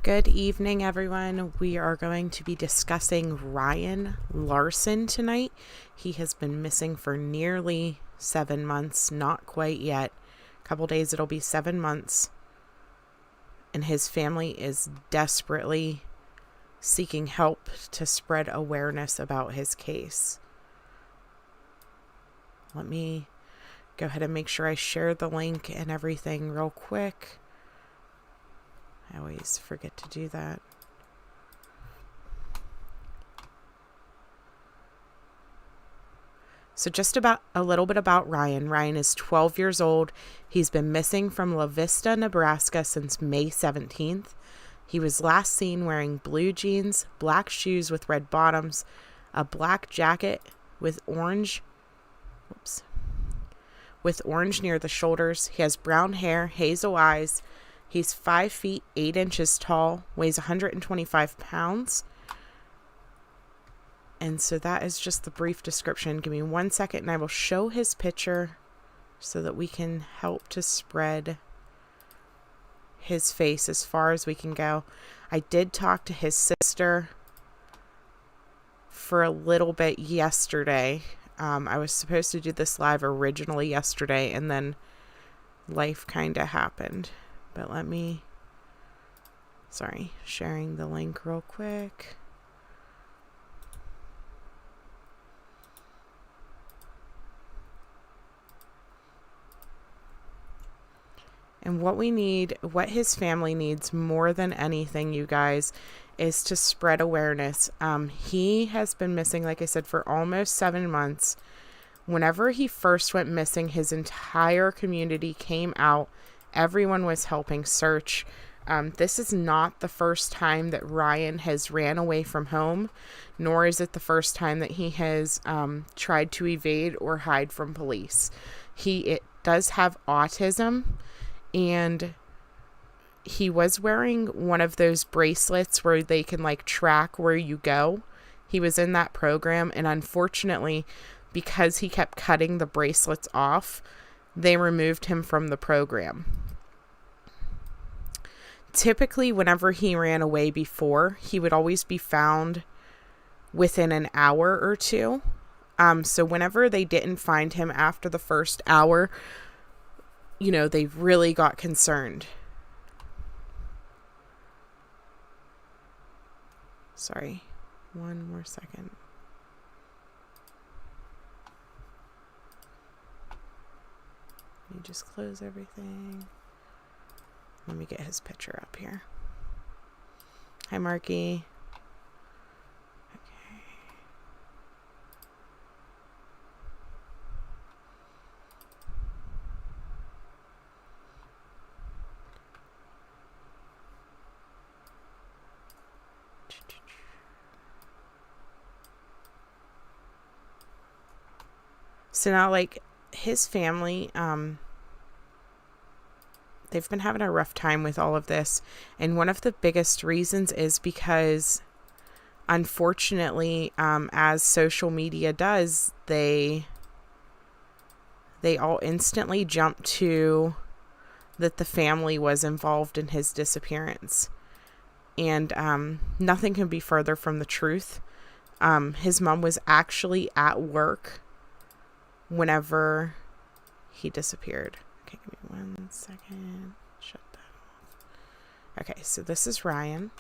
Good evening, everyone. We are going to be discussing Ryan Larson tonight. He has been missing for nearly 7 months, not quite yet. A couple days it'll be 7 months. And his family is desperately seeking help to spread awareness about his case. Let me go ahead and make sure I share the link and everything real quick. I always forget to do that. So just about a little bit about Ryan. Ryan is 12 years old. He's been missing from La Vista, Nebraska since May 17th. He was last seen wearing blue jeans, black shoes with red bottoms, a black jacket with orange near the shoulders. He has brown hair, hazel eyes. He's 5 feet 8 inches tall, weighs 125 pounds. And so that is just the brief description. Give me 1 second and I will show his picture so that we can help to spread his face as far as we can go. I did talk to his sister for a little bit yesterday. I was supposed to do this live originally yesterday, and then life kind of happened. But sharing the link real quick. And what his family needs more than anything, you guys, is to spread awareness. He has been missing, like I said, for almost 7 months. Whenever he first went missing, his entire community came out. Everyone was helping search. This is not the first time that Ryan has ran away from home, nor is it the first time that he has tried to evade or hide from police. It does have autism, and he was wearing one of those bracelets where they can track where you go. He was in that program, and unfortunately, because he kept cutting the bracelets off, they removed him from the program. Typically, whenever he ran away before, he would always be found within an hour or two. So whenever they didn't find him after the first hour, they really got concerned. Sorry, 1 more second. Let me just close everything. Let me get his picture up here. Hi, Marky. Okay. So now, his family, they've been having a rough time with all of this. And one of the biggest reasons is because, unfortunately, as social media does, they all instantly jump to that the family was involved in his disappearance. And nothing can be further from the truth. His mom was actually at work whenever he disappeared. Okay, give me 1 second. Shut that off. Okay, so this is Ryan.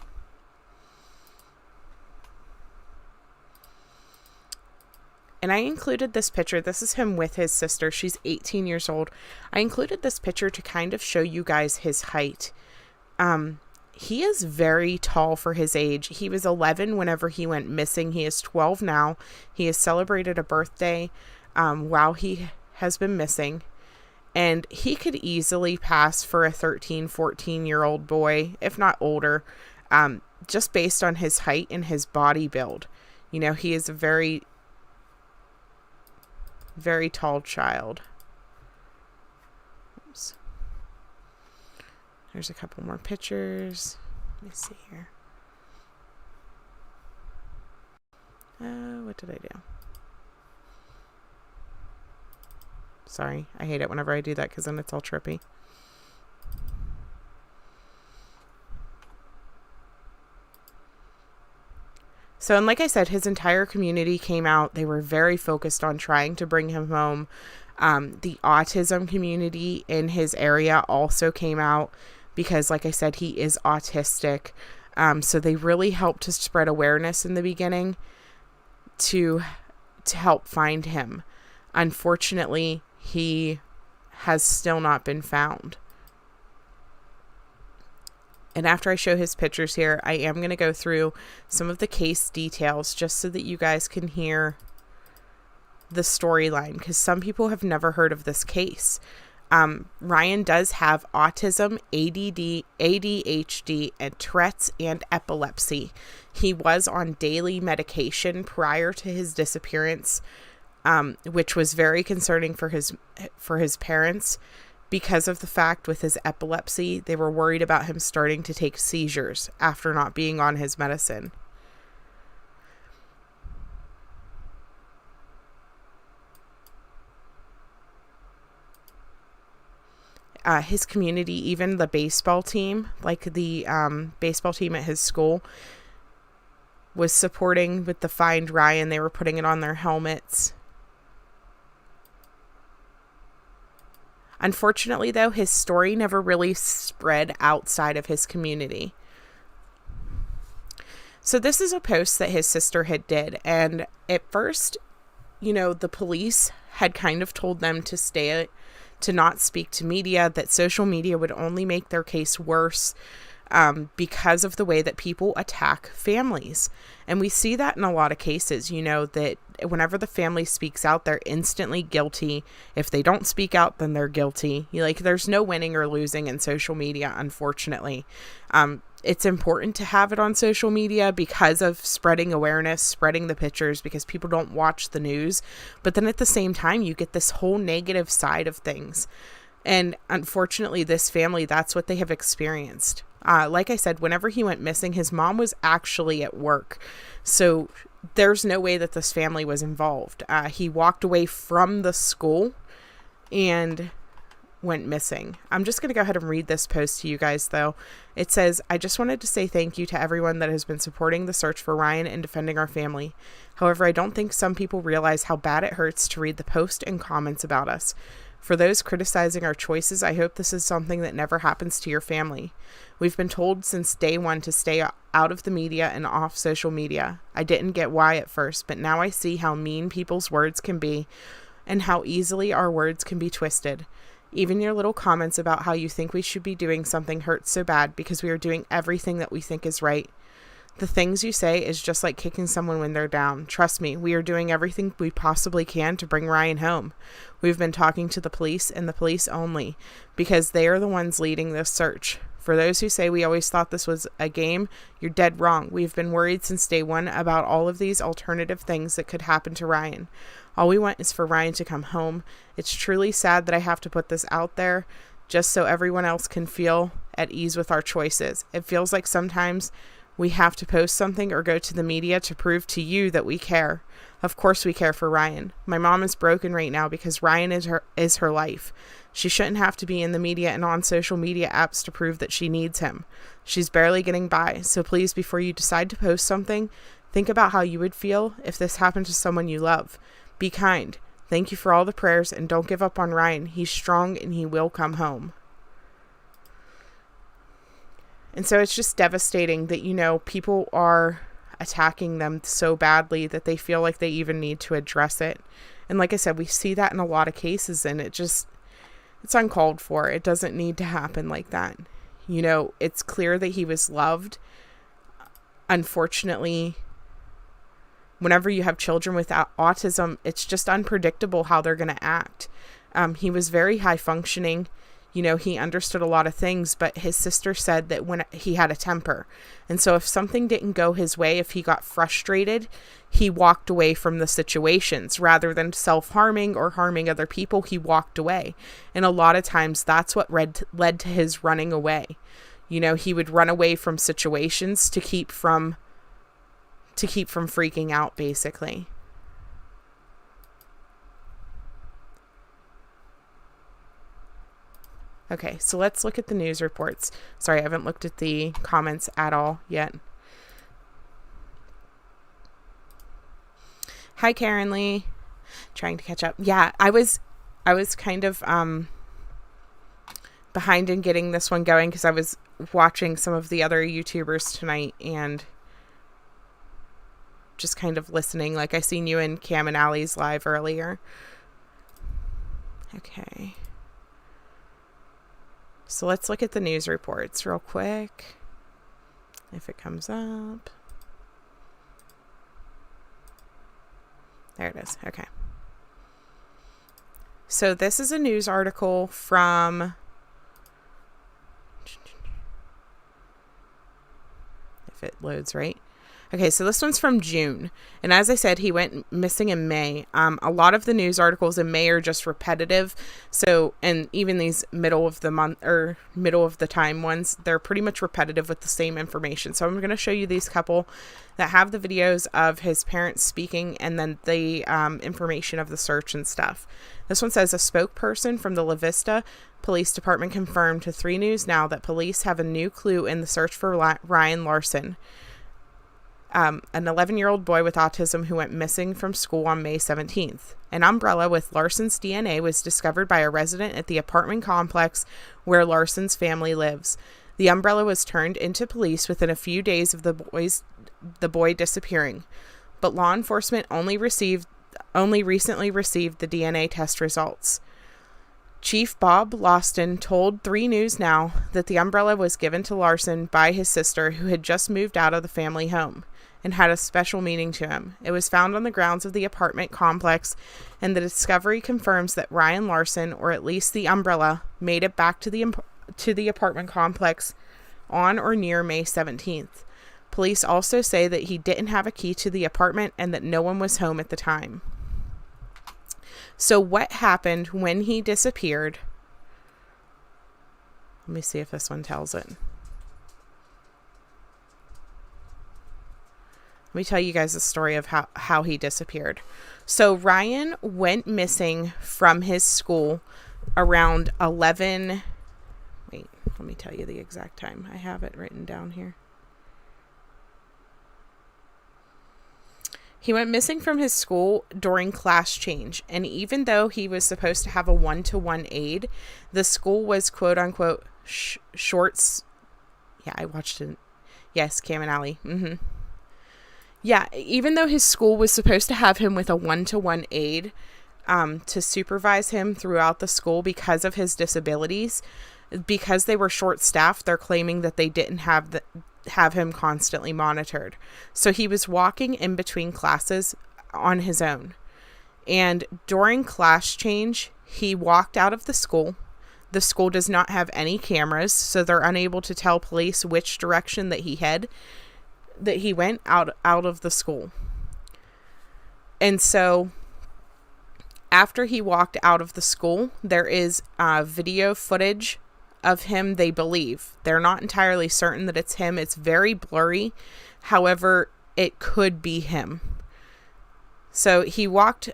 And I included this picture. This is him with his sister. She's 18 years old. I included this picture to kind of show you guys his height. He is very tall for his age. He was 11 whenever he went missing. He is 12 now. He has celebrated a birthday while he has been missing. And he could easily pass for a 13, 14-year-old boy, if not older, just based on his height and his body build. He is a very, very tall child. Oops. There's a couple more pictures. Let me see here. What did I do? Sorry, I hate it whenever I do that because then it's all trippy. So, and like I said, his entire community came out. They were very focused on trying to bring him home. The autism community in his area also came out because, like I said, he is autistic. So they really helped to spread awareness in the beginning to help find him. Unfortunately, he has still not been found. And after I show his pictures here, I am going to go through some of the case details just so that you guys can hear the storyline, because some people have never heard of this case. Ryan does have autism, ADD, ADHD, and Tourette's and epilepsy. He was on daily medication prior to his disappearance, which was very concerning for his parents because of the fact with his epilepsy, they were worried about him starting to take seizures after not being on his medicine. His community, even the baseball team, like the baseball team at his school, was supporting with the Find Ryan. They were putting it on their helmets. Unfortunately, though, his story never really spread outside of his community. So this is a post that his sister had did. And at first, the police had kind of told them to not speak to media, that social media would only make their case worse because of the way that people attack families. And we see that in a lot of cases, that whenever the family speaks out, they're instantly guilty. If they don't speak out, then they're guilty. There's no winning or losing in social media, unfortunately. It's important to have it on social media because of spreading awareness, spreading the pictures, because people don't watch the news. But then at the same time, you get this whole negative side of things. And unfortunately, this family, that's what they have experienced. Like I said, whenever he went missing, his mom was actually at work. So there's no way that this family was involved. He walked away from the school and went missing. I'm just going to go ahead and read this post to you guys, though. It says, "I just wanted to say thank you to everyone that has been supporting the search for Ryan and defending our family. However, I don't think some people realize how bad it hurts to read the post and comments about us. For those criticizing our choices, I hope this is something that never happens to your family. We've been told since day one to stay out of the media and off social media. I didn't get why at first, but now I see how mean people's words can be and how easily our words can be twisted. Even your little comments about how you think we should be doing something hurts so bad because we are doing everything that we think is right. The things you say is just like kicking someone when they're down. Trust me, we are doing everything we possibly can to bring Ryan home. We've been talking to the police and the police only because they are the ones leading this search. For those who say we always thought this was a game, you're dead wrong. We've been worried since day one about all of these alternative things that could happen to Ryan. All we want is for Ryan to come home. It's truly sad that I have to put this out there just so everyone else can feel at ease with our choices. It feels like sometimes we have to post something or go to the media to prove to you that we care. Of course we care for Ryan. My mom is broken right now because Ryan is her life. She shouldn't have to be in the media and on social media apps to prove that she needs him. She's barely getting by. So please, before you decide to post something, think about how you would feel if this happened to someone you love. Be kind. Thank you for all the prayers and don't give up on Ryan. He's strong and he will come home." And so it's just devastating that, people are attacking them so badly that they feel like they even need to address it. And like I said, we see that in a lot of cases, and it's uncalled for. It doesn't need to happen like that. It's clear that he was loved. Unfortunately, whenever you have children with autism, it's just unpredictable how they're going to act. He was very high functioning. He understood a lot of things, but his sister said that when he had a temper. And so if something didn't go his way, if he got frustrated, he walked away from the situations rather than self-harming or harming other people. He walked away. And a lot of times that's what led to his running away. He would run away from situations to keep from freaking out, basically. Okay, so let's look at the news reports. Sorry, I haven't looked at the comments at all yet. Hi, Karen Lee. Trying to catch up. Yeah, I was kind of behind in getting this one going because I was watching some of the other YouTubers tonight and just kind of listening. Like, I seen you in Cam and Allie's live earlier. Okay. So let's look at the news reports real quick. If it comes up. There it is. Okay. So this is a news article from... if it loads right. Okay, so this one's from June. And as I said, he went missing in May. A lot of the news articles in May are just repetitive. So, and even these middle of the month or middle of the time ones, they're pretty much repetitive with the same information. So I'm going to show you these couple that have the videos of his parents speaking and then the information of the search and stuff. This one says a spokesperson from the La Vista Police Department confirmed to 3 News Now that police have a new clue in the search for Ryan Larson. An 11-year-old boy with autism who went missing from school on May 17th. An umbrella with Larson's DNA was discovered by a resident at the apartment complex where Larson's family lives. The umbrella was turned into police within a few days of the boy disappearing, but law enforcement only recently received the DNA test results. Chief Bob Lawston told 3 News Now that the umbrella was given to Larson by his sister, who had just moved out of the family home, and had a special meaning to him. It was found on the grounds of the apartment complex, and the discovery confirms that Ryan Larson, or at least the umbrella, made it back to the apartment complex on or near May 17th. Police also say that he didn't have a key to the apartment and that no one was home at the time. So what happened when he disappeared? Let me see if this one tells it. Let me tell you guys the story of how he disappeared. So Ryan went missing from his school around 11. Wait, let me tell you the exact time. I have it written down here. He went missing from his school during class change, and even though he was supposed to have a 1-to-1 aide, the school was quote-unquote shorts. Yeah, I watched it. Yes, Cam and Allie. Yeah, even though his school was supposed to have him with a 1-to-1 aide to supervise him throughout the school because of his disabilities, because they were short-staffed, they're claiming that they didn't have him constantly monitored. So he was walking in between classes on his own. And during class change, he walked out of the school. The school does not have any cameras, so they're unable to tell police which direction that he went out of the school. And so after he walked out of the school, there is video footage of him, they believe. They're not entirely certain that it's him. It's very blurry. However, it could be him. So he walked.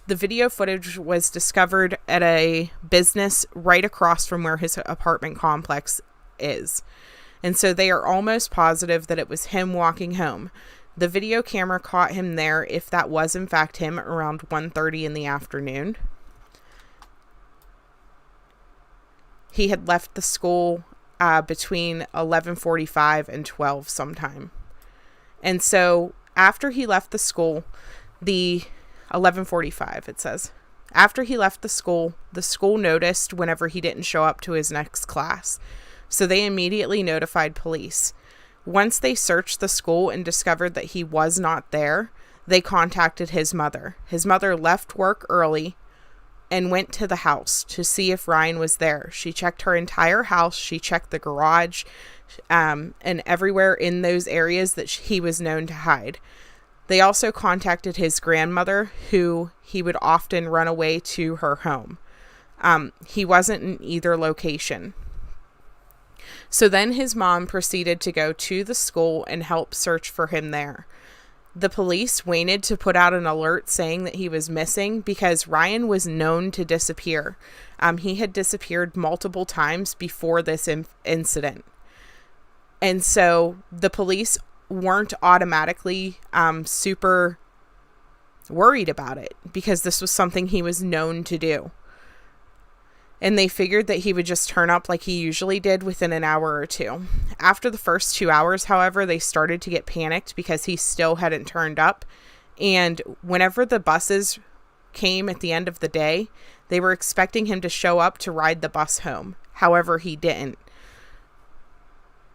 The video footage was discovered at a business right across from where his apartment complex is. And so they are almost positive that it was him walking home. The video camera caught him there, if that was in fact him, around 1:30 in the afternoon. He had left the school between 11:45 and 12 sometime. And so after he left the school, the 11:45, it says. After he left the school noticed whenever he didn't show up to his next class. So they immediately notified police. Once they searched the school and discovered that he was not there, they contacted his mother. His mother left work early and went to the house to see if Ryan was there. She checked her entire house. She checked the garage and everywhere in those areas that he was known to hide. They also contacted his grandmother, who he would often run away to her home. He wasn't in either location. So then his mom proceeded to go to the school and help search for him there. The police waited to put out an alert saying that he was missing because Ryan was known to disappear. He had disappeared multiple times before this incident. And so the police weren't automatically super worried about it because this was something he was known to do. And they figured that he would just turn up like he usually did within an hour or two. After the first 2 hours, however, they started to get panicked because he still hadn't turned up. And whenever the buses came at the end of the day, they were expecting him to show up to ride the bus home. However, he didn't.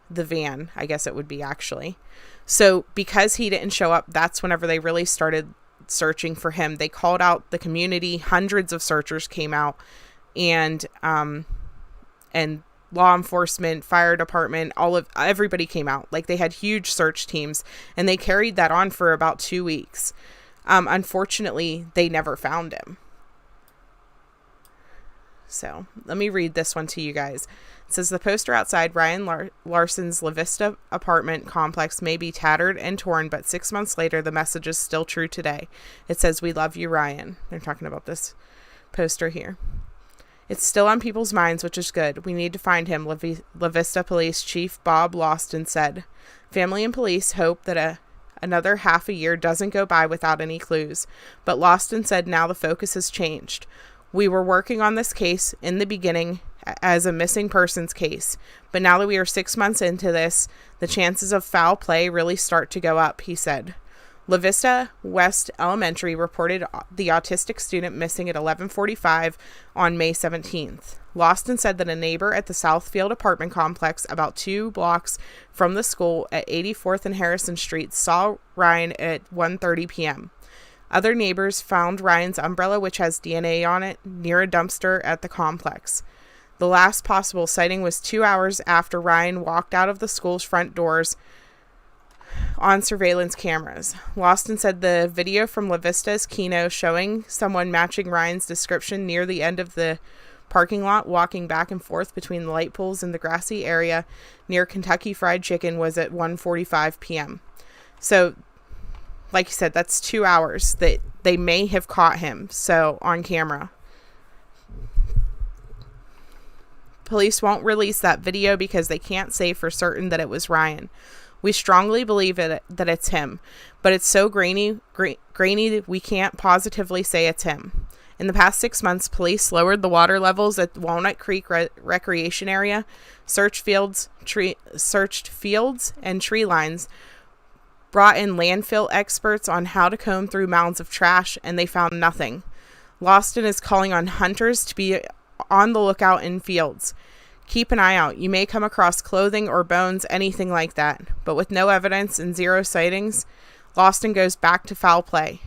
The van, I guess it would be actually. So because he didn't show up, that's whenever they really started searching for him. They called out the community. Hundreds of searchers came out, and law enforcement, fire department, everybody came out. Like, they had huge search teams, and they carried that on for about 2 weeks. Unfortunately, they never found him. So let me read this one to you guys. It says, the poster outside Ryan Larson's La Vista apartment complex may be tattered and torn, but 6 months later, the message is still true today. It says, we love you, Ryan. They're talking about this poster here. It's still on people's minds, which is good. We need to find him, La Vista Police Chief Bob Larson said. Family and police hope that another half a year doesn't go by without any clues. But Larson said now the focus has changed. We were working on this case in the beginning as a missing persons case, but now that we are 6 months into this, the chances of foul play really start to go up, he said. La Vista West Elementary reported the autistic student missing at 11:45 on May 17th. Larson said that a neighbor at the Southfield apartment complex about 2 blocks from the school at 84th and Harrison Street saw Ryan at 1:30 p.m. Other neighbors found Ryan's umbrella, which has DNA on it, near a dumpster at the complex. The last possible sighting was 2 hours after Ryan walked out of the school's front doors on surveillance cameras. Larson said the video from La Vista's Keno showing someone matching Ryan's description near the end of the parking lot walking back and forth between the light poles in the grassy area near Kentucky Fried Chicken was at 1:45 p.m. So, like you said, that's 2 hours that they may have caught him, so on camera. Police won't release that video because they can't say for certain that it was Ryan. We strongly believe that it's him, but it's so grainy that we can't positively say it's him. In the past 6 months, police lowered the water levels at Walnut Creek Recreation Area, searched fields and tree lines, brought in landfill experts on how to comb through mounds of trash, and they found nothing. Larson is calling on hunters to be on the lookout in fields. Keep an eye out. You may come across clothing or bones, anything like that. But with no evidence and 0 sightings, Larson goes back to foul play.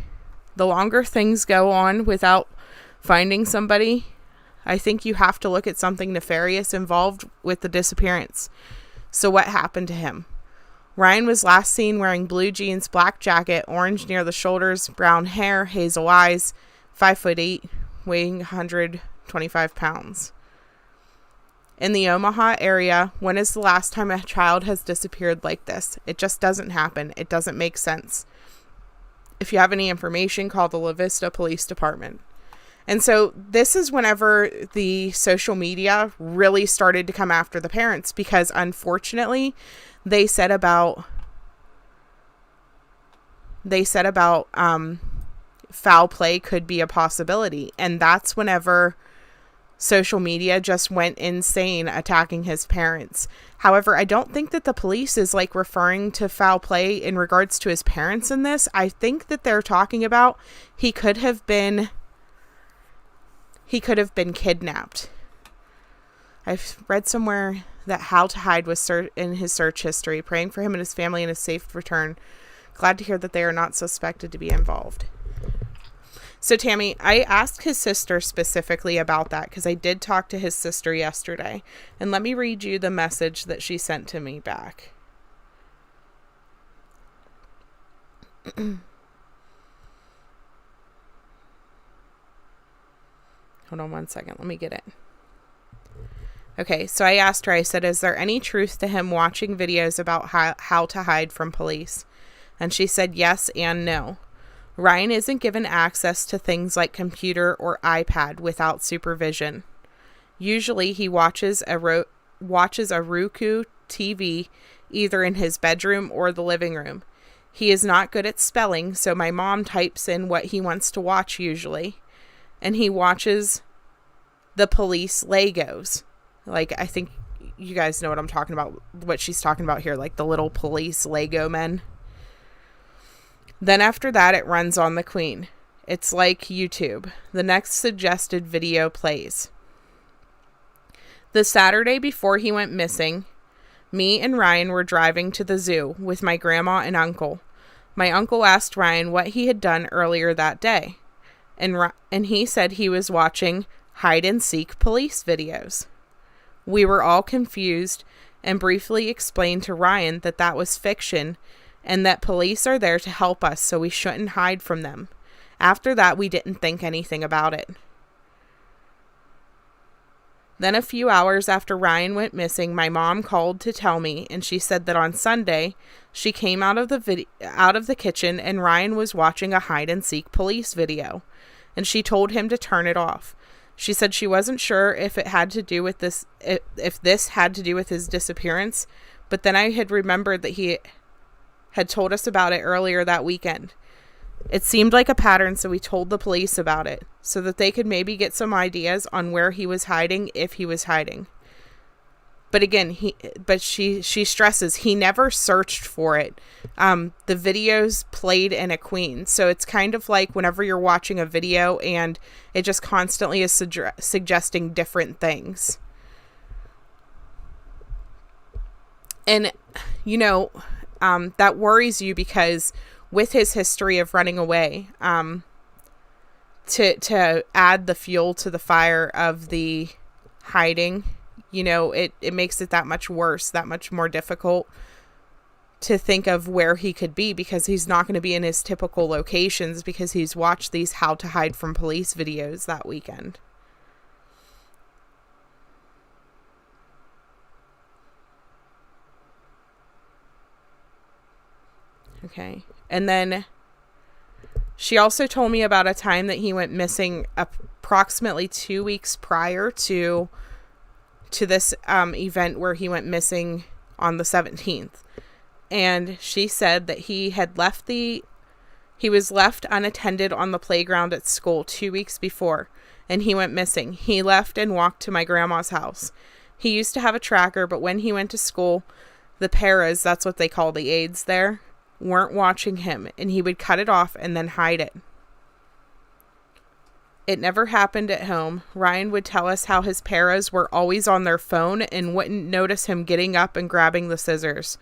The longer things go on without finding somebody, I think you have to look at something nefarious involved with the disappearance. So what happened to him? Ryan was last seen wearing blue jeans, black jacket, orange near the shoulders, brown hair, hazel eyes, 5'8", weighing 125 pounds. In the Omaha area, when is the last time a child has disappeared like this? It just doesn't happen. It doesn't make sense. If you have any information, call the La Vista Police Department. And so this is whenever the social media really started to come after the parents, because unfortunately they said about foul play could be a possibility. And that's whenever social media just went insane attacking his parents. However, I don't think that the police is like referring to foul play in regards to his parents in this. I think that they're talking about he could have been kidnapped. I've read somewhere that how to hide was in his search history, praying for him and his family and his safe return. Glad to hear that they are not suspected to be involved. So, Tammy, I asked his sister specifically about that because I did talk to his sister yesterday. And let me read you the message that she sent to me back. Hold on one second. Let me get it. Okay, so I asked her, I said, is there any truth to him watching videos about how to hide from police? And she said yes and no. Ryan isn't given access to things like computer or iPad without supervision. Usually he watches a Roku TV either in his bedroom or the living room. He is not good at spelling, so my mom types in what he wants to watch usually. And he watches the police Legos. Like, I think you guys know what I'm talking about, what she's talking about here, like the little police Lego men. Then after that, it runs on the Queen. It's like YouTube. The next suggested video plays. The Saturday before he went missing, me and Ryan were driving to the zoo with my grandma and uncle. My uncle asked Ryan what he had done earlier that day, and he said he was watching hide-and-seek police videos. We were all confused and briefly explained to Ryan that that was fiction and that police are there to help us, so we shouldn't hide from them. After that, we didn't think anything about it. Then a few hours after Ryan went missing, my mom called to tell me, and she said that on Sunday, she came out of the kitchen and Ryan was watching a hide-and-seek police video, and she told him to turn it off. She said she wasn't sure if it had to do with this, if this had to do with his disappearance, but then I had remembered that he had told us about it earlier that weekend. It seemed like a pattern, so we told the police about it, so that they could maybe get some ideas on where he was hiding, if he was hiding. But again, she stresses he never searched for it. The videos played in a Queen, so it's kind of like whenever you're watching a video and it just constantly is suggesting different things. And, you know, that worries you because with his history of running away, to add the fuel to the fire of the hiding, you know, it makes it that much worse, that much more difficult to think of where he could be, because he's not going to be in his typical locations because he's watched these how to hide from police videos that weekend. Okay. And then she also told me about a time that he went missing approximately 2 weeks prior to this event where he went missing on the 17th. And she said that he was left unattended on the playground at school 2 weeks before, and he went missing. He left and walked to my grandma's house. He used to have a tracker, but when he went to school, the paras, that's what they call the aides there, weren't watching him, and he would cut it off and then hide it. It never happened at home. Ryan would tell us how his paras were always on their phone and wouldn't notice him getting up and grabbing the scissors.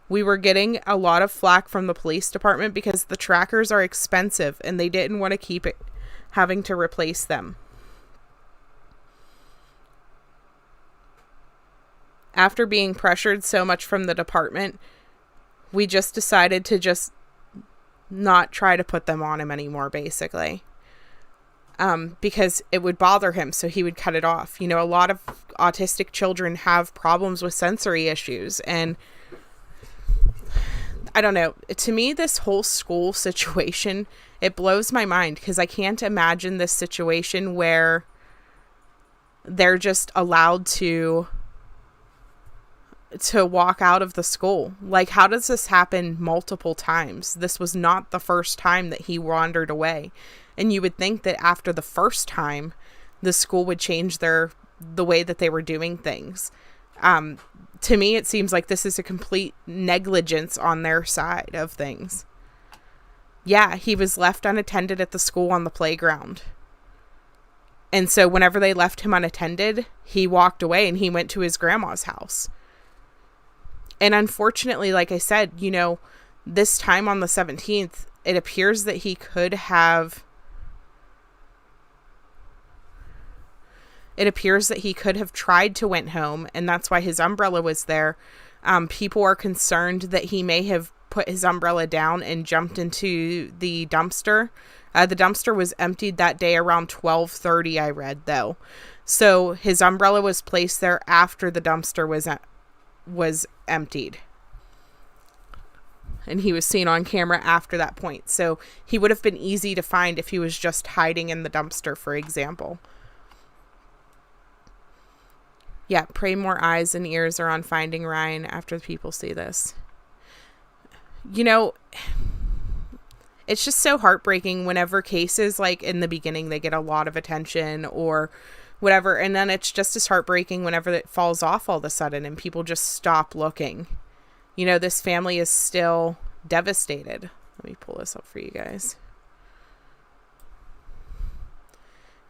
We were getting a lot of flack from the police department because the trackers are expensive and they didn't want to keep it, having to replace them. After being pressured so much from the department, we just decided to just not try to put them on him anymore, basically. Because it would bother him, so he would cut it off. You know, a lot of autistic children have problems with sensory issues, and I don't know. To me, this whole school situation, it blows my mind, because I can't imagine this situation where they're just allowed to walk out of the school. Like, how does this happen multiple times? This was not the first time that he wandered away. And you would think that after the first time, the school would change the way that they were doing things. To me, it seems like this is a complete negligence on their side of things. Yeah, he was left unattended at the school on the playground. And so whenever they left him unattended, he walked away and he went to his grandma's house. And unfortunately, like I said, you know, this time on the 17th, it appears that he could have tried to went home, and that's why his umbrella was there. People are concerned that he may have put his umbrella down and jumped into the dumpster. The dumpster was emptied that day around 12:30, I read, though. So his umbrella was placed there after the dumpster was emptied. And he was seen on camera after that point. So he would have been easy to find if he was just hiding in the dumpster, for example. Yeah, pray more eyes and ears are on finding Ryan after people see this. you know, it's just so heartbreaking whenever cases, like in the beginning, they get a lot of attention or whatever. And then it's just as heartbreaking whenever it falls off all of a sudden and people just stop looking. You know, this family is still devastated. Let me pull this up for you guys.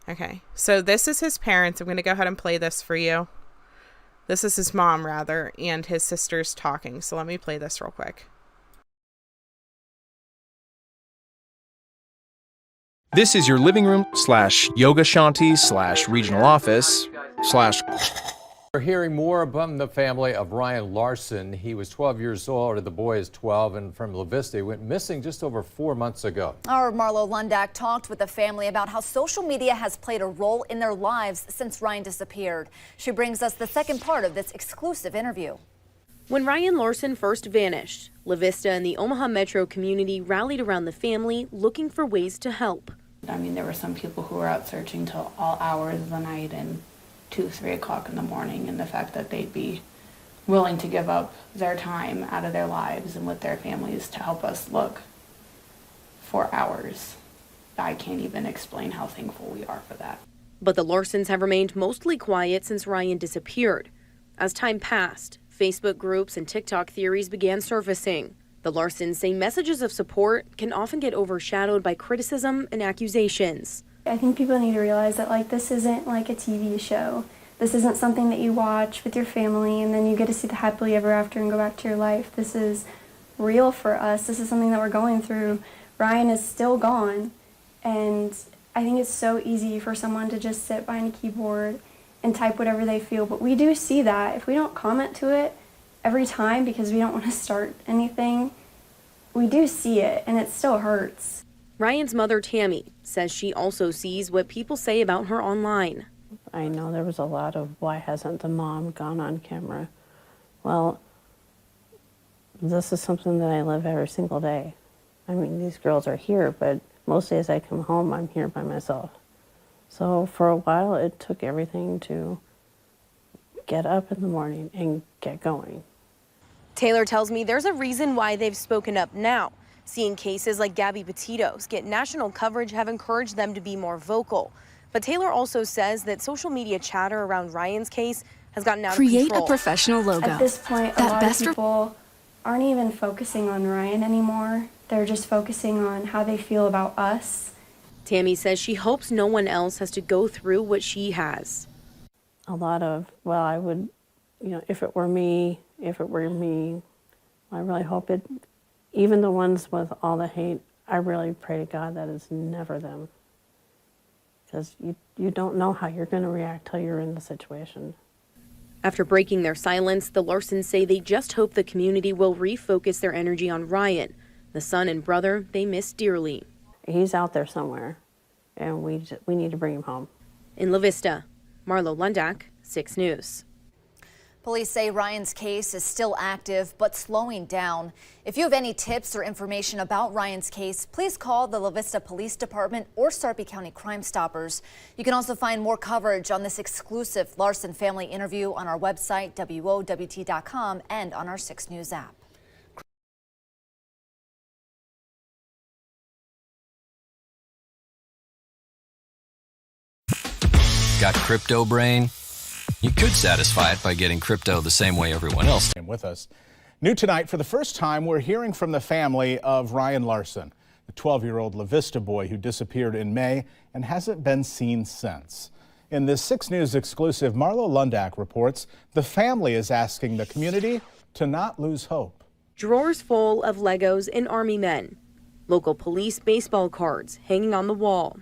Okay, so this is his parents. I'm going to go ahead and play this for you. This is his mom, rather, and his sister's talking. So let me play this real quick. This is your living room / yoga shanty / regional office / We're hearing more about the family of Ryan Larson. He was 12 years old, the boy is 12, and from La Vista. He went missing just over 4 months ago. Our Marlo Lundak talked with the family about how social media has played a role in their lives since Ryan disappeared. She brings us the second part of this exclusive interview. When Ryan Larson first vanished, La Vista and the Omaha metro community rallied around the family looking for ways to help. I mean, there were some people who were out searching till all hours of the night and 2, 3 o'clock in the morning, and the fact that they'd be willing to give up their time out of their lives and with their families to help us look for hours. I can't even explain how thankful we are for that. But the Larsons have remained mostly quiet since Ryan disappeared. As time passed, Facebook groups and TikTok theories began surfacing. The Larsons say messages of support can often get overshadowed by criticism and accusations. I think people need to realize that this isn't like a TV show. This isn't something that you watch with your family and then you get to see the happily ever after and go back to your life. This is real for us. This is something that we're going through. Ryan is still gone, and I think it's so easy for someone to just sit behind a keyboard and type whatever they feel, but we do see that. If we don't comment to it every time because we don't want to start anything, we do see it, and it still hurts. Ryan's mother, Tammy, says she also sees what people say about her online. I know there was a lot of, why hasn't the mom gone on camera? Well, this is something that I live every single day. I mean, these girls are here, but most days I come home, I'm here by myself. So for a while, it took everything to get up in the morning and get going. Taylor tells me there's a reason why they've spoken up now. Seeing cases like Gabby Petito's get national coverage have encouraged them to be more vocal. But Taylor also says that social media chatter around Ryan's case has gotten out of control. Create a professional logo. At this point, a lot of people aren't even focusing on Ryan anymore. They're just focusing on how they feel about us. Tammy says she hopes no one else has to go through what she has. A lot of, well, I would, if it were me, I really hope it, even the ones with all the hate, I really pray to God that it's never them. Because you don't know how you're going to react till you're in the situation. After breaking their silence, the Larsons say they just hope the community will refocus their energy on Ryan, the son and brother they miss dearly. He's out there somewhere, and we need to bring him home. In La Vista, Marlo Lundak, 6 News. Police say Ryan's case is still active but slowing down. If you have any tips or information about Ryan's case, please call the La Vista Police Department or Sarpy County Crime Stoppers. You can also find more coverage on this exclusive Larson family interview on our website, WOWT.com, and on our 6 News app. Got crypto brain? You could satisfy it by getting crypto the same way everyone else. With us. New tonight, for the first time, we're hearing from the family of Ryan Larson, the 12-year-old La Vista boy who disappeared in May and hasn't been seen since. In this 6 News exclusive, Marlo Lundak reports the family is asking the community to not lose hope. Drawers full of Legos and Army men. Local police baseball cards hanging on the wall.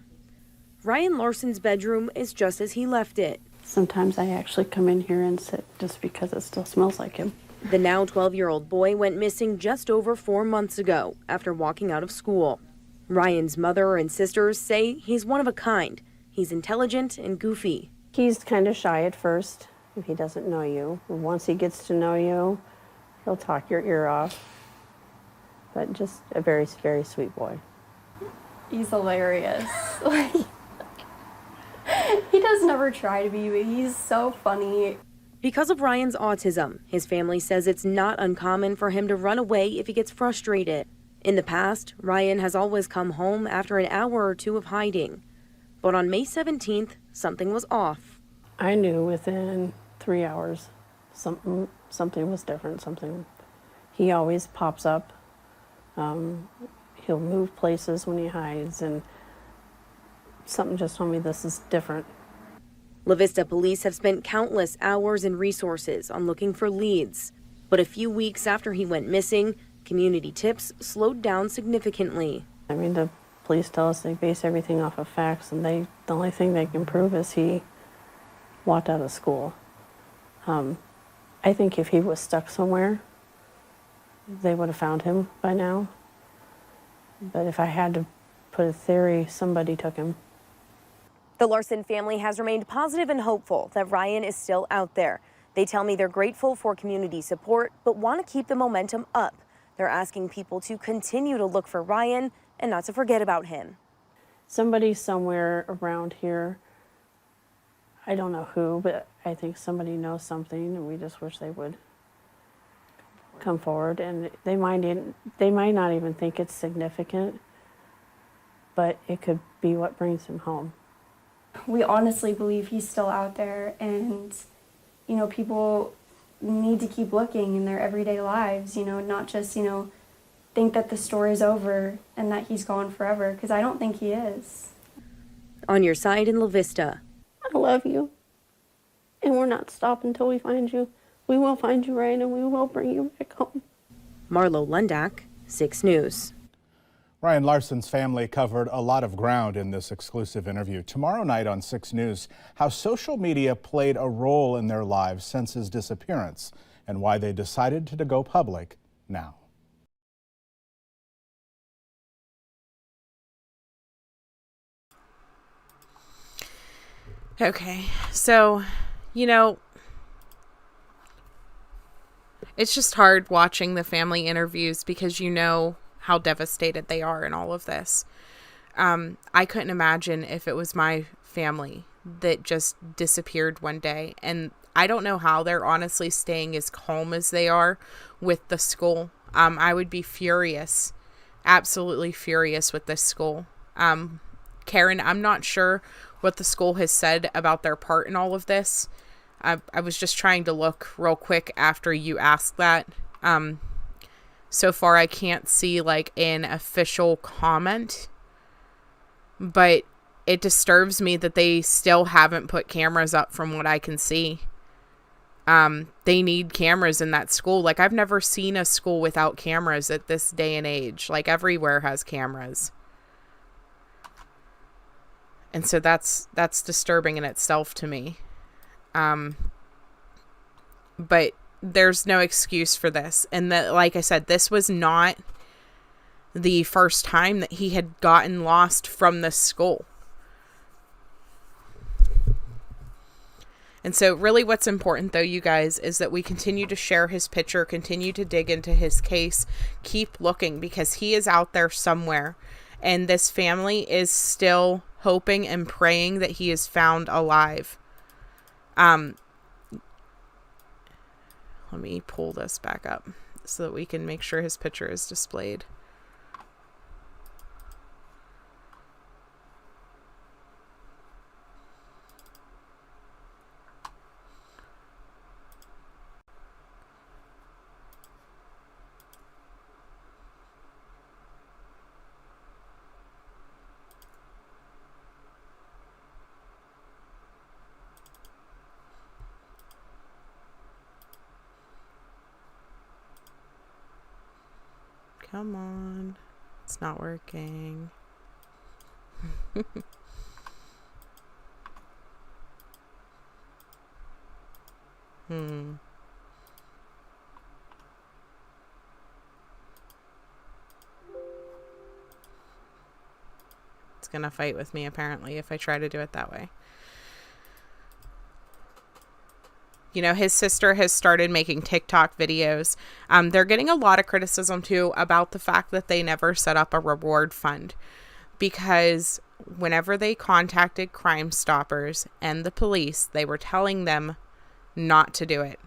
Ryan Larson's bedroom is just as he left it. Sometimes I actually come in here and sit just because it still smells like him. The now 12-year-old boy went missing just over 4 months ago after walking out of school. Ryan's mother and sisters say he's one of a kind. He's intelligent and goofy. He's kind of shy at first if he doesn't know you. Once he gets to know you, he'll talk your ear off. But just a very, very sweet boy. He's hilarious. He does never try to be, but he's so funny. Because of Ryan's autism, his family says it's not uncommon for him to run away if he gets frustrated. In the past, Ryan has always come home after an hour or two of hiding. But on May 17th, something was off. I knew within 3 hours something was different. He always pops up. He'll move places when he hides, and something just told me this is different. La Vista Police have spent countless hours and resources on looking for leads. But a few weeks after he went missing, community tips slowed down significantly. I mean, the police tell us they base everything off of facts, and the only thing they can prove is he walked out of school. I think if he was stuck somewhere, they would have found him by now. But if I had to put a theory, somebody took him. The Larson family has remained positive and hopeful that Ryan is still out there. They tell me they're grateful for community support, but want to keep the momentum up. They're asking people to continue to look for Ryan and not to forget about him. Somebody somewhere around here, I don't know who, but I think somebody knows something, and we just wish they would come forward. And they might not even think it's significant, but it could be what brings him home. We honestly believe he's still out there, and people need to keep looking in their everyday lives, not just think that the story's over and that he's gone forever, because I don't think he is. On your side in La Vista. I love you, and we're not stopping until we find you. We will find you, Ryan, and we will bring you back home. Marlo Lundak, 6 News. Ryan Larson's family covered a lot of ground in this exclusive interview. Tomorrow night on 6 News, how social media played a role in their lives since his disappearance and why they decided to go public now. Okay, so, it's just hard watching the family interviews because how devastated they are in all of this. I couldn't imagine if it was my family that just disappeared one day. And I don't know how they're honestly staying as calm as they are with the school. I would be furious, absolutely furious with this school. Karen, I'm not sure what the school has said about their part in all of this. I was just trying to look real quick after you asked that. So far, I can't see an official comment, but it disturbs me that they still haven't put cameras up from what I can see. They need cameras in that school. I've never seen a school without cameras at this day and age. Everywhere has cameras. And so that's disturbing in itself to me. But there's no excuse for this. And that, like I said, this was not the first time that he had gotten lost from the school. And so really what's important, though, you guys, is that we continue to share his picture, continue to dig into his case, keep looking, because he is out there somewhere. And this family is still hoping and praying that he is found alive. Let me pull this back up so that we can make sure his picture is displayed. Come on. It's not working. It's gonna fight with me, apparently, if I try to do it that way. His sister has started making TikTok videos. They're getting a lot of criticism, too, about the fact that they never set up a reward fund. Because whenever they contacted Crime Stoppers and the police, they were telling them not to do it.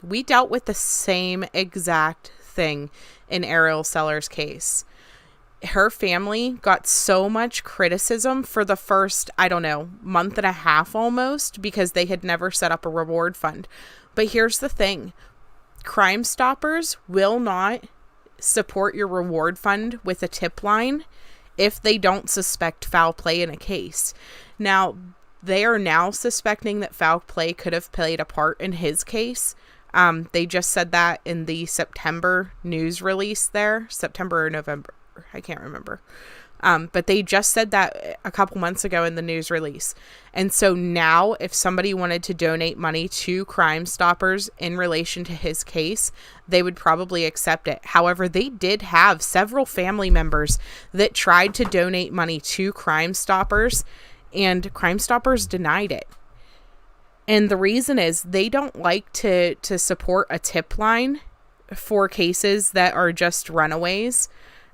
We dealt with the same exact thing in Ariel Sellers' case. Her family got so much criticism for the first, month and a half almost, because they had never set up a reward fund. But here's the thing. Crime Stoppers will not support your reward fund with a tip line if they don't suspect foul play in a case. Now, they are now suspecting that foul play could have played a part in his case. They just said that in the September news release there, September or November. I can't remember. But they just said that a couple months ago in the news release. And so now if somebody wanted to donate money to Crime Stoppers in relation to his case, they would probably accept it. However, they did have several family members that tried to donate money to Crime Stoppers, and Crime Stoppers denied it. And the reason is they don't like to support a tip line for cases that are just runaways.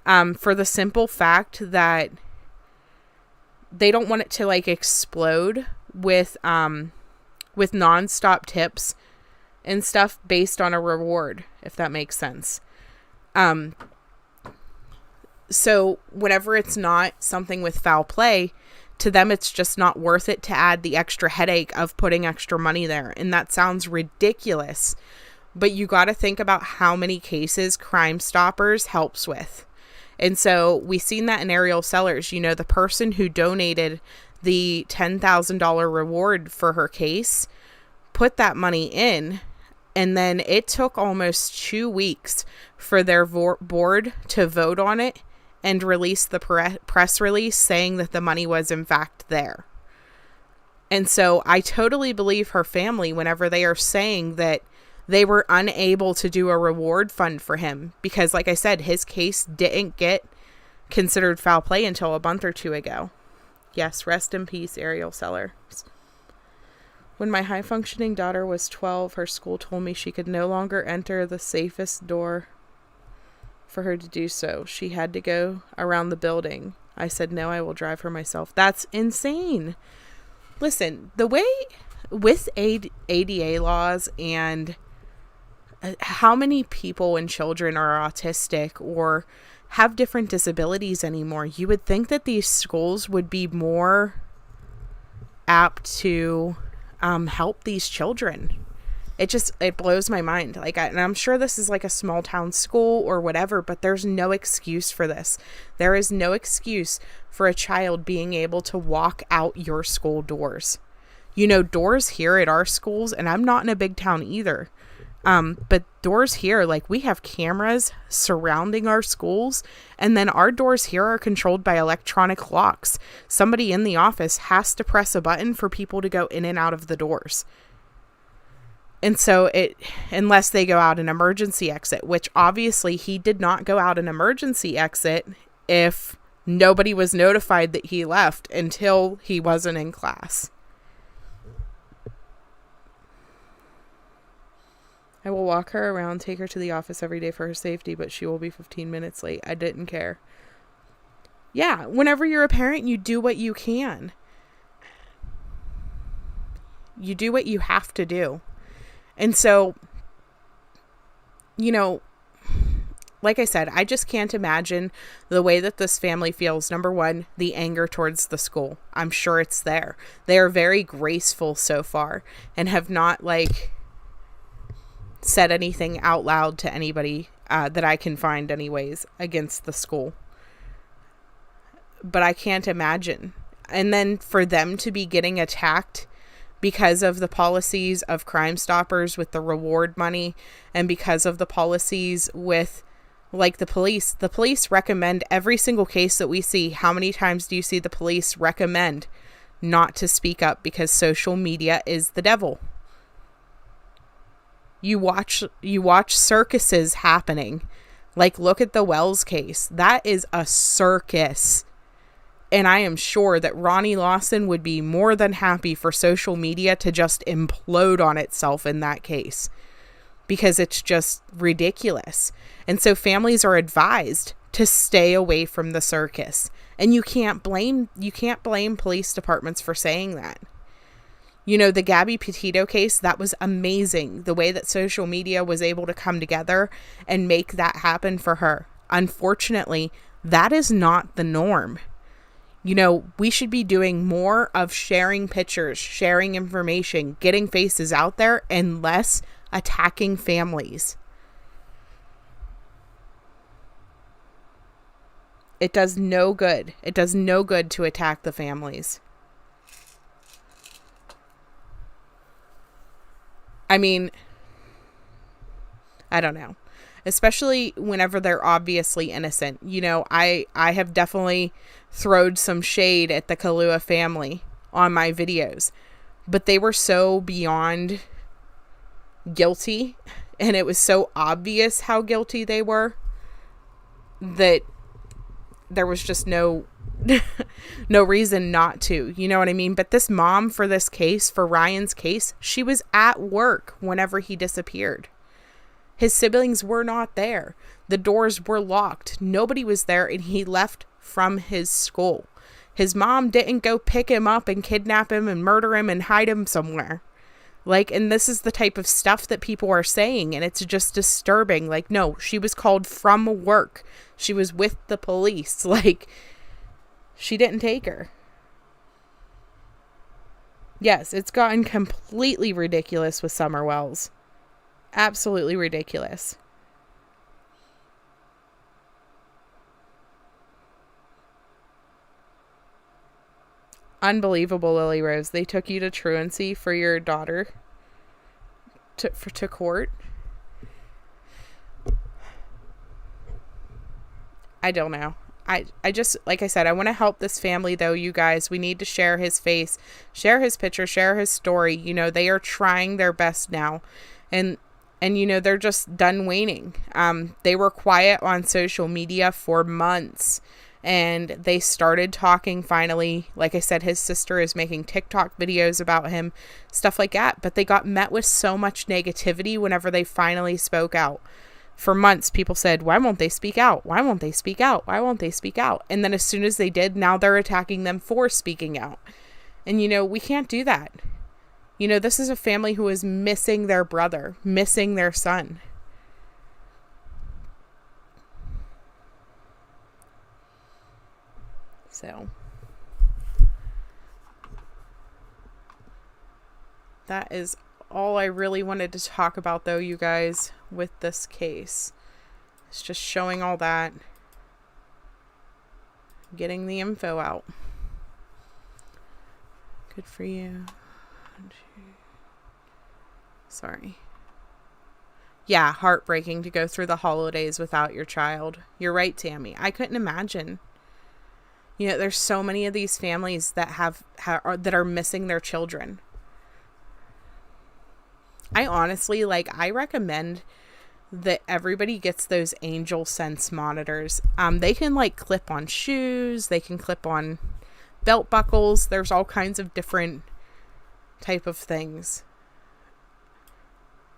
For the simple fact that they don't want it to explode with nonstop tips and stuff based on a reward, if that makes sense. So whenever it's not something with foul play, to them it's just not worth it to add the extra headache of putting extra money there. And that sounds ridiculous, but you got to think about how many cases Crime Stoppers helps with. And so we seen that in Ariel Sellers, the person who donated the $10,000 reward for her case, put that money in, and then it took almost 2 weeks for their board to vote on it and release the press release saying that the money was in fact there. And so I totally believe her family whenever they are saying that they were unable to do a reward fund for him because, like I said, his case didn't get considered foul play until a month or two ago. Yes, rest in peace, Ariel Sellers. When my high-functioning daughter was 12, her school told me she could no longer enter the safest door for her to do so. She had to go around the building. I said, no, I will drive her myself. That's insane. Listen, the way with ADA laws and how many people and children are autistic or have different disabilities anymore, you would think that these schools would be more apt to help these children. It blows my mind. And I'm sure this is a small town school or whatever, but there's no excuse for this. There is no excuse for a child being able to walk out your school doors. Doors here at our schools, and I'm not in a big town either. But doors here, we have cameras surrounding our schools, and then our doors here are controlled by electronic locks. Somebody in the office has to press a button for people to go in and out of the doors. And so unless they go out an emergency exit, which obviously he did not go out an emergency exit if nobody was notified that he left until he wasn't in class. I will walk her around, take her to the office every day for her safety, but she will be 15 minutes late. I didn't care. Yeah, whenever you're a parent, you do what you can. You do what you have to do. And so, like I said, I just can't imagine the way that this family feels. Number one, the anger towards the school. I'm sure it's there. They are very graceful so far and have not said anything out loud to anybody that I can find anyways against the school. But I can't imagine. And then for them to be getting attacked because of the policies of Crime Stoppers with the reward money and because of the policies with the police. The police recommend every single case that we see. How many times do you see the police recommend not to speak up because social media is the devil? You watch circuses happening. Look at the Wells case. That is a circus. And I am sure that Ronnie Lawson would be more than happy for social media to just implode on itself in that case because it's just ridiculous. And so families are advised to stay away from the circus. And you can't blame police departments for saying that. You know, the Gabby Petito case, that was amazing. The way that social media was able to come together and make that happen for her. Unfortunately, that is not the norm. You know, we should be doing more of sharing pictures, sharing information, getting faces out there, and less attacking families. It does no good. It does no good to attack the families. I mean, I don't know. Especially whenever they're obviously innocent. You know, I have definitely throwed some shade at the Kalua family on my videos. But they were so beyond guilty, and it was so obvious how guilty they were, that there was just no reason not to, you know what I mean? But this mom for this case, for Ryan's case, she was at work whenever he disappeared. His siblings were not there. The doors were locked. Nobody was there, and he left from his school. His mom didn't go pick him up and kidnap him and murder him and hide him somewhere. Like, and this is the type of stuff that people are saying, and it's just disturbing. Like, no, she was called from work. She was with the police. Like, she didn't take her. Yes, it's gotten completely ridiculous with Summer Wells. Absolutely ridiculous. Unbelievable, Lily Rose. They took you to truancy for your daughter to court. I don't know. I just, like I said, I want to help this family, though, you guys. We need to share his face, share his picture, share his story. You know, they are trying their best now. And you know, they're just done waning. They were quiet on social media for months. And they started talking finally. Like I said, his sister is making TikTok videos about him, stuff like that. But they got met with so much negativity whenever they finally spoke out. For months, people said, why won't they speak out? Why won't they speak out? Why won't they speak out? And then as soon as they did, now they're attacking them for speaking out. And, you know, we can't do that. You know, this is a family who is missing their brother, missing their son. So that is all I really wanted to talk about, though, you guys, with this case. It's just showing all that, getting the info out. Good for you. Sorry. Yeah, heartbreaking to go through the holidays without your child. You're right, Tammy. I couldn't imagine. You know, there's so many of these families that that are missing their children. I honestly, I recommend that everybody gets those Angel Sense monitors. They can clip on shoes. They can clip on belt buckles. There's all kinds of different type of things.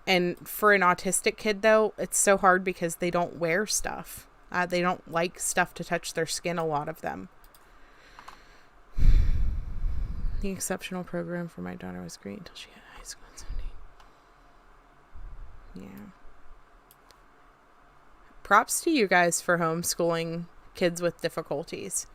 And for an autistic kid, though, it's so hard because they don't wear stuff. They don't like stuff to touch their skin, a lot of them. The exceptional program for my daughter was great until she hit high school in 17. Yeah. Props to you guys for homeschooling kids with differences.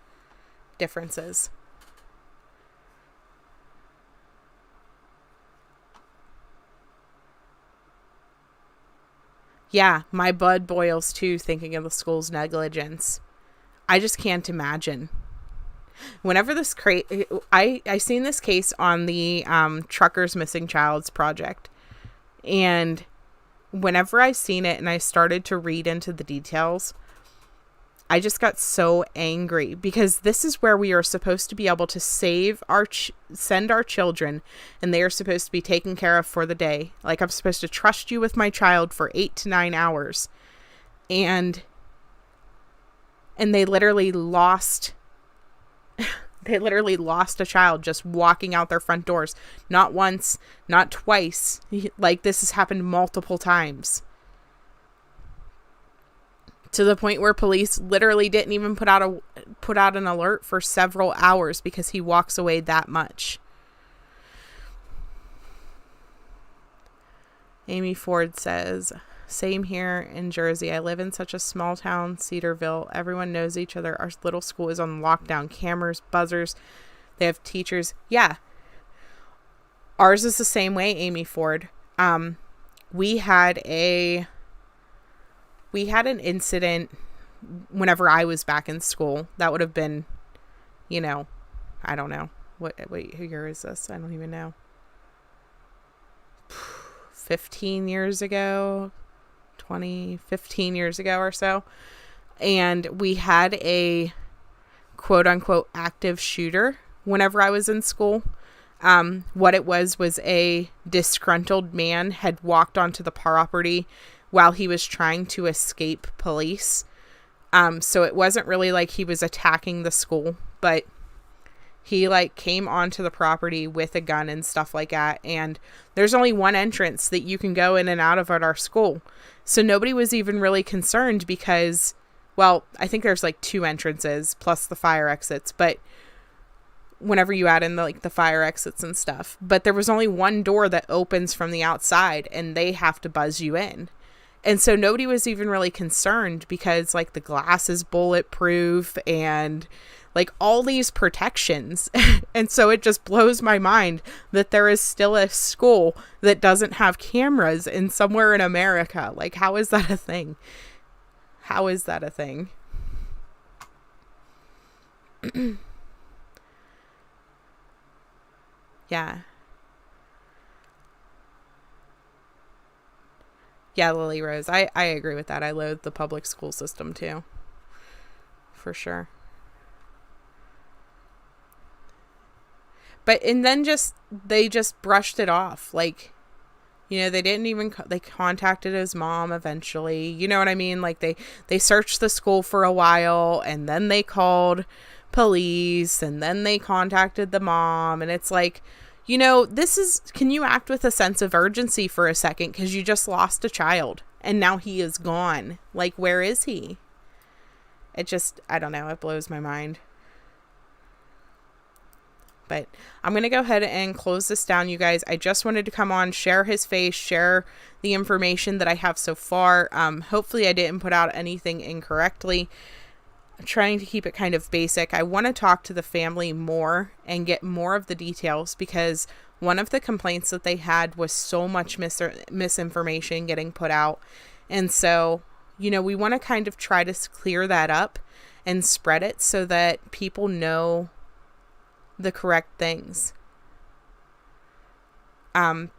Yeah, my blood boils too thinking of the school's negligence. I just can't imagine. Whenever this I seen this case on the Truckers Missing Childs Project, and whenever I seen it and I started to read into the details, I just got so angry, because this is where we are supposed to be able to send our children, and they are supposed to be taken care of for the day. Like, I'm supposed to trust you with my child for 8 to 9 hours, and they literally lost a child just walking out their front doors. Not once, not twice. Like, this has happened multiple times. To the point where police literally didn't even put out an alert for several hours because he walks away that much. Amy Ford says, same here in Jersey. I live in such a small town, Cedarville. Everyone knows each other. Our little school is on lockdown. Cameras, buzzers. They have teachers. Yeah. Ours is the same way, Amy Ford. We had an incident whenever I was back in school. That would have been, I don't know. What year is this? I don't even know. 15 years ago, 15 years ago or so. And we had a quote unquote active shooter whenever I was in school. What it was a disgruntled man had walked onto the property while he was trying to escape police. So it wasn't really like he was attacking the school, but he came onto the property with a gun and stuff like that. And there's only one entrance that you can go in and out of at our school. So nobody was even really concerned because, well, I think there's 2 entrances plus the fire exits, but whenever you add in the fire exits and stuff, but there was only one door that opens from the outside and they have to buzz you in. And so nobody was even really concerned because the glass is bulletproof and all these protections. And so it just blows my mind that there is still a school that doesn't have cameras in somewhere in America. How is that a thing? How is that a thing? Yeah. Yeah, Lily Rose. I agree with that. I loathe the public school system too. For sure. But, and then they just brushed it off. They didn't even, they contacted his mom eventually. You know what I mean? They searched the school for a while and then they called police and then they contacted the mom. And it's can you act with a sense of urgency for a second? Because you just lost a child and now he is gone. Where is he? It just, I don't know. It blows my mind. But I'm going to go ahead and close this down, you guys. I just wanted to come on, share his face, share the information that I have so far. Hopefully I didn't put out anything incorrectly. I'm trying to keep it kind of basic. I want to talk to the family more and get more of the details because one of the complaints that they had was so much misinformation getting put out. And so, we want to kind of try to clear that up and spread it so that people know the correct things.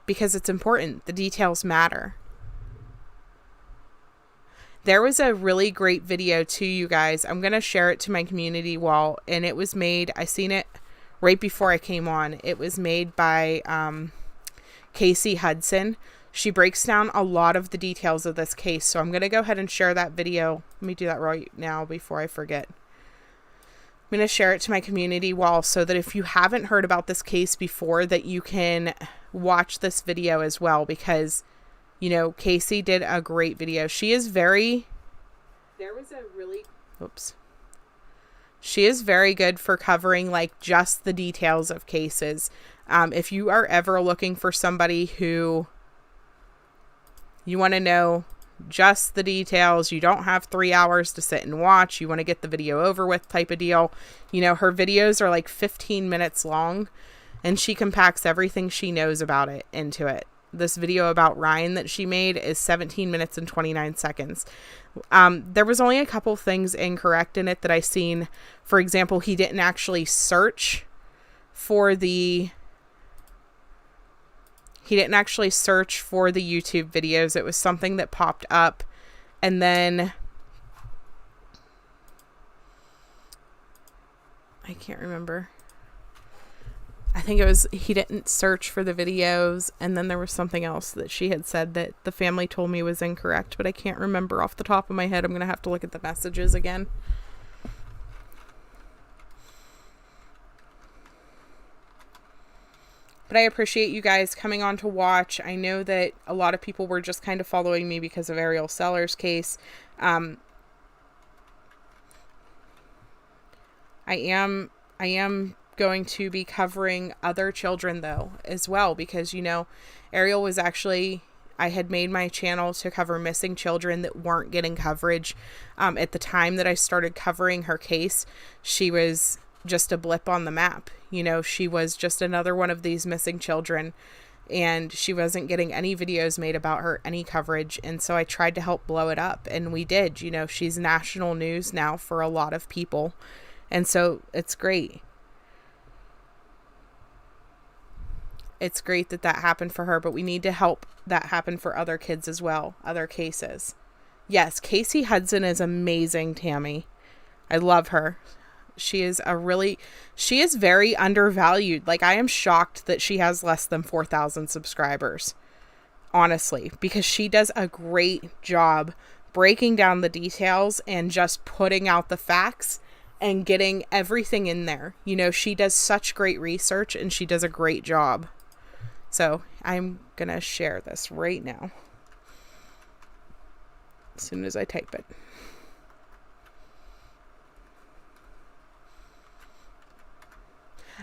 Because it's important. The details matter. There was a really great video too, you guys. I'm going to share it to my community wall. And it was made, I seen it right before I came on. It was made by Casey Hudson. She breaks down a lot of the details of this case. So I'm going to go ahead and share that video. Let me do that right now before I forget. I'm going to share it to my community wall so that if you haven't heard about this case before, that you can watch this video as well, because, Casey did a great video. She is very good for covering just the details of cases. If you are ever looking for somebody who you want to know just the details, you don't have 3 hours to sit and watch, you want to get the video over with type of deal. Her videos are 15 minutes long and she compacts everything she knows about it into it. This video about Ryan that she made is 17 minutes and 29 seconds. There was only a couple things incorrect in it that I seen. For example, he didn't actually search for the YouTube videos. It was something that popped up, and then I can't remember. I think it was he didn't search for the videos, and then there was something else that she had said that the family told me was incorrect, but I can't remember off the top of my head. I'm going to have to look at the messages again. But I appreciate you guys coming on to watch. I know that a lot of people were just kind of following me because of Ariel Sellers' case. I am going to be covering other children though as well, because Ariel was actually I had made my channel to cover missing children that weren't getting coverage. At the time that I started covering her case, she was just a blip on the map. You know, she was just another one of these missing children, and she wasn't getting any videos made about her, any coverage. And so I tried to help blow it up, and we did. You know, she's national news now for a lot of people. And so it's great. It's great that that happened for her, but we need to help that happen for other kids as well, other cases. Yes, Casey Hudson is amazing, Tammy. I love her. She is very undervalued. Like, I am shocked that she has less than 4,000 subscribers, honestly, because she does a great job breaking down the details and just putting out the facts and getting everything in there. You know, she does such great research and she does a great job. So I'm going to share this right now as soon as I type it.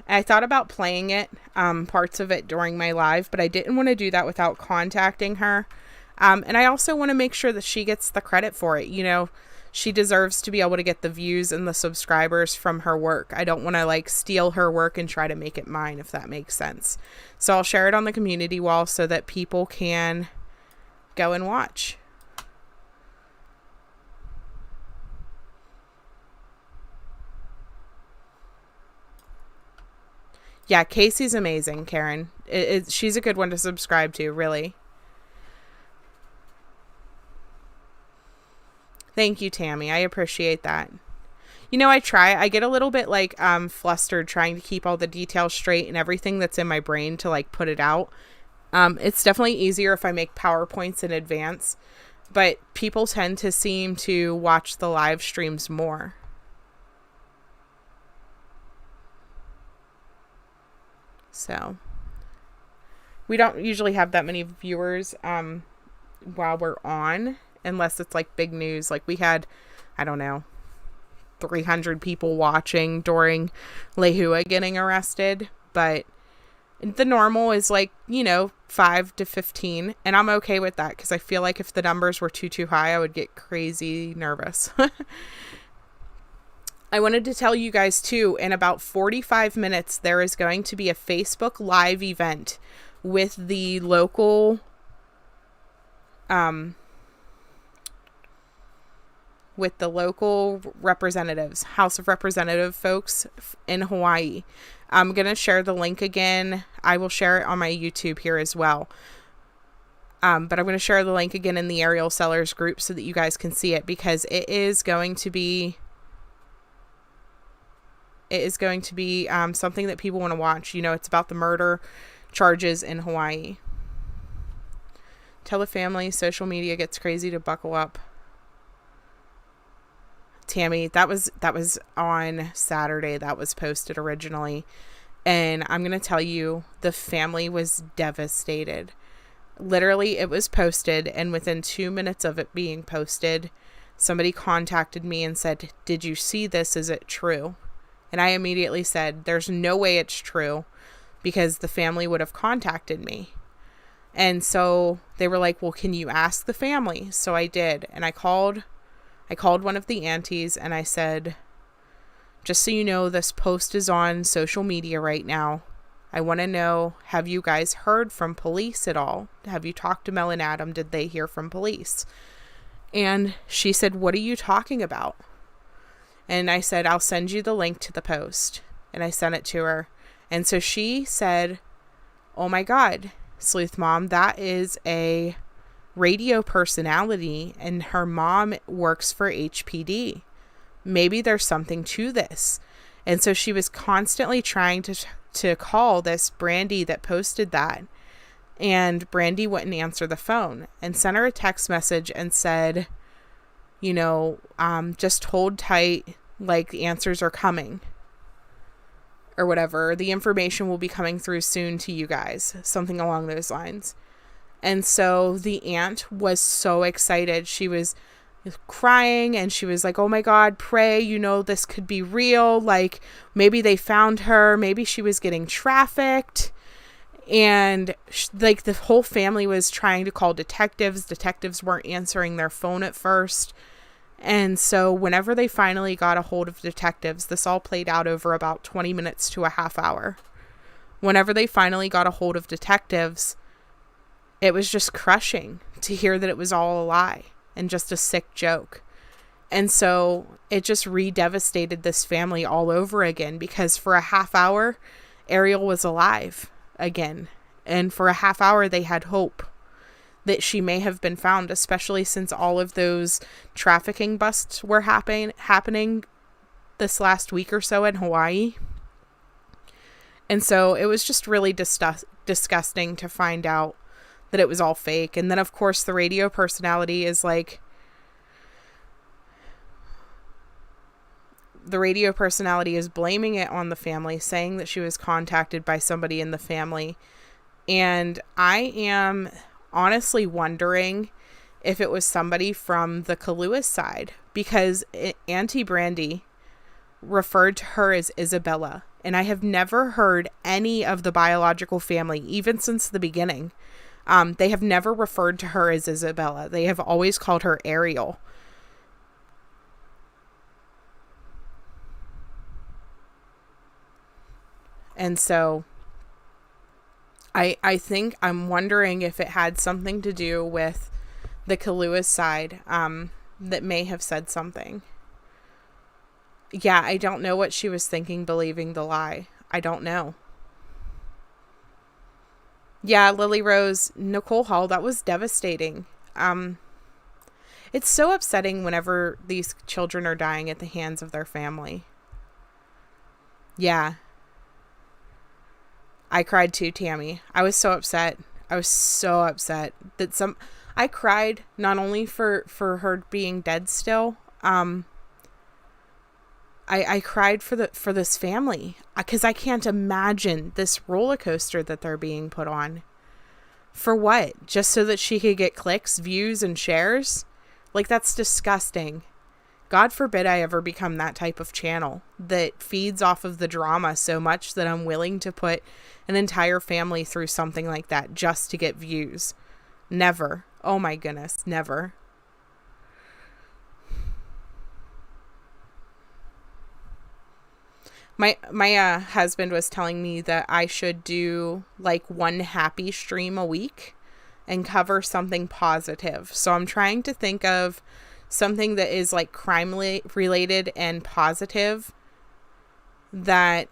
I thought about playing it, parts of it during my live, but I didn't want to do that without contacting her. And I also want to make sure that she gets the credit for it. You know, she deserves to be able to get the views and the subscribers from her work. I don't want to like steal her work and try to make it mine, if that makes sense. So I'll share it on the community wall so that people can go and watch. Yeah, Casey's amazing, Karen. She's a good one to subscribe to, really. Thank you, Tammy. I appreciate that. You know, I get a little bit like flustered trying to keep all the details straight and everything that's in my brain to like put it out. It's definitely easier if I make PowerPoints in advance, but people tend to seem to watch the live streams more. So we don't usually have that many viewers while we're on, unless it's like big news. Like we had, I don't know, 300 people watching during Lehua getting arrested, but the normal is like, you know, 5 to 15, and I'm okay with that because I feel like if the numbers were too high, I would get crazy nervous. I wanted to tell you guys too, in about 45 minutes, there is going to be a Facebook Live event with the local, representatives, House of Representative folks in Hawaii. I'm going to share the link again. I will share it on my YouTube here as well. But I'm going to share the link again in the Aerial Sellers group so that you guys can see it, because it is going to be something that people want to watch. You know, it's about the murder charges in Hawaii. Tell the family social media gets crazy to buckle up. Tammy, that was on Saturday. That was posted originally. And I'm going to tell you, the family was devastated. Literally, it was posted, and within 2 minutes of it being posted, somebody contacted me and said, "Did you see this? Is it true?" And I immediately said, "There's no way it's true," because the family would have contacted me. And so they were like, "Well, can you ask the family?" So I did. And I called one of the aunties and I said, "Just so you know, this post is on social media right now. I want to know, have you guys heard from police at all? Have you talked to Mel and Adam? Did they hear from police?" And she said, "What are you talking about?" And I said, "I'll send you the link to the post." And I sent it to her. And so she said, "Oh my God, Sleuth Mom, that is a radio personality and her mom works for HPD. Maybe there's something to this." And so she was constantly trying to call this Brandy that posted that. And Brandy wouldn't answer the phone, and sent her a text message and said, you know, just hold tight, like the answers are coming or whatever. The information will be coming through soon to you guys, something along those lines. And so the aunt was so excited. She was crying and she was like, "Oh my God, pray, you know, this could be real. Like maybe they found her. Maybe she was getting trafficked." And like the whole family was trying to call detectives. Detectives weren't answering their phone at first. And so whenever they finally got a hold of detectives, this all played out over about 20 minutes to a half hour. Whenever they finally got a hold of detectives, it was just crushing to hear that it was all a lie and just a sick joke. And so it just re-devastated this family all over again, because for a half hour, Ariel was alive again. And for a half hour, they had hope that she may have been found, especially since all of those trafficking busts were happening this last week or so in Hawaii. And so it was just really disgusting to find out that it was all fake. And then, of course, the radio personality is like, the radio personality is blaming it on the family, saying that she was contacted by somebody in the family. And I am honestly wondering if it was somebody from the Kaluuya side, because Auntie Brandy referred to her as Isabella. And I have never heard any of the biological family, even since the beginning, they have never referred to her as Isabella. They have always called her Ariel. And so I think I'm wondering if it had something to do with the Kaluuya side that may have said something. Yeah, I don't know what she was thinking, believing the lie. I don't know. Yeah, Lily Rose, Nicole Hall, that was devastating. It's so upsetting whenever these children are dying at the hands of their family. Yeah. I cried too, Tammy. I was so upset. I was so upset that I cried not only for her being dead still. I cried for this family, because I can't imagine this roller coaster that they're being put on. For what? Just so that she could get clicks, views, and shares? Like, that's disgusting. God forbid I ever become that type of channel that feeds off of the drama so much that I'm willing to put an entire family through something like that just to get views. Never. Oh my goodness, never. My husband was telling me that I should do like one happy stream a week and cover something positive. So I'm trying to think of something that is like crime related and positive that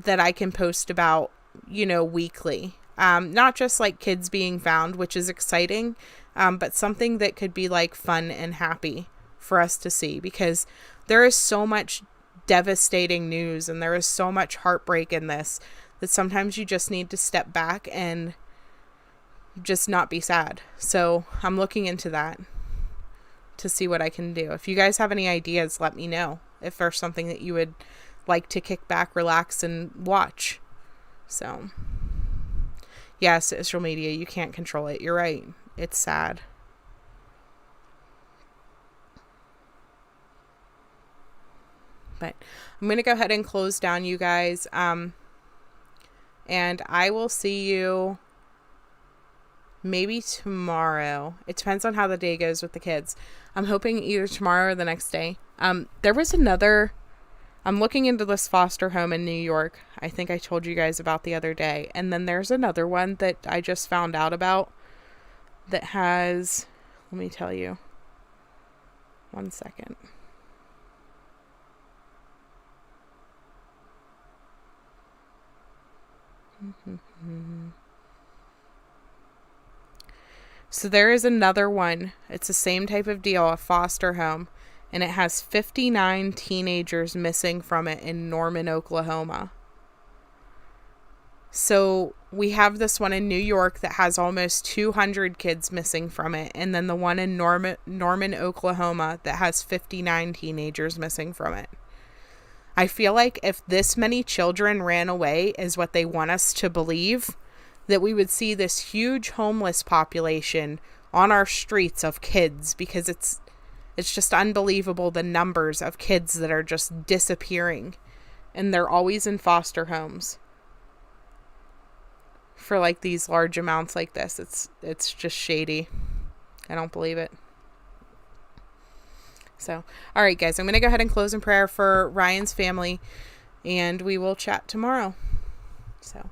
I can post about, weekly. Not just like kids being found, which is exciting, but something that could be like fun and happy for us to see, because there is so much devastating news and there is so much heartbreak in this that sometimes you just need to step back and just not be sad. So I'm looking into that to see what I can do. If you guys have any ideas, let me know if there's something that you would like to kick back, relax, and watch. So yeah, social media, you can't control it. You're right. It's sad. But I'm going to go ahead and close down, you guys. And I will see you maybe tomorrow. It depends on how the day goes with the kids. I'm hoping either tomorrow or the next day. There was another, I'm looking into this foster home in New York. I think I told you guys about the other day. And then there's another one that I just found out about that has, let me tell you. 1 second. So there is another one. It's the same type of deal, a foster home, and it has 59 teenagers missing from it in Norman, Oklahoma. So we have this one in New York that has almost 200 kids missing from it, and then the one in Norman, Oklahoma that has 59 teenagers missing from it. I feel like if this many children ran away is what they want us to believe, that we would see this huge homeless population on our streets of kids, because it's just unbelievable the numbers of kids that are just disappearing, and they're always in foster homes. for like these large amounts like this. It's just shady. I don't believe it. So, all right, guys, I'm going to go ahead and close in prayer for Ryan's family, and we will chat tomorrow. So,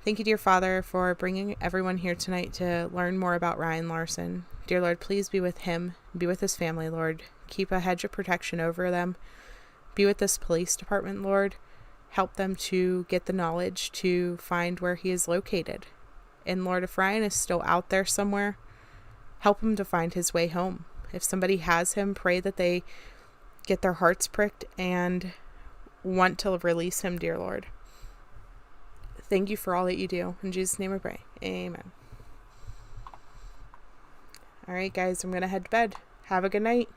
thank you, dear Father, for bringing everyone here tonight to learn more about Ryan Larson. Dear Lord, please be with him, be with his family, Lord. Keep a hedge of protection over them. Be with this police department, Lord. Help them to get the knowledge to find where he is located. And Lord, if Ryan is still out there somewhere, help him to find his way home. If somebody has him, pray that they get their hearts pricked and want to release him, dear Lord. Thank you for all that you do. In Jesus' name we pray. Amen. All right, guys, I'm going to head to bed. Have a good night.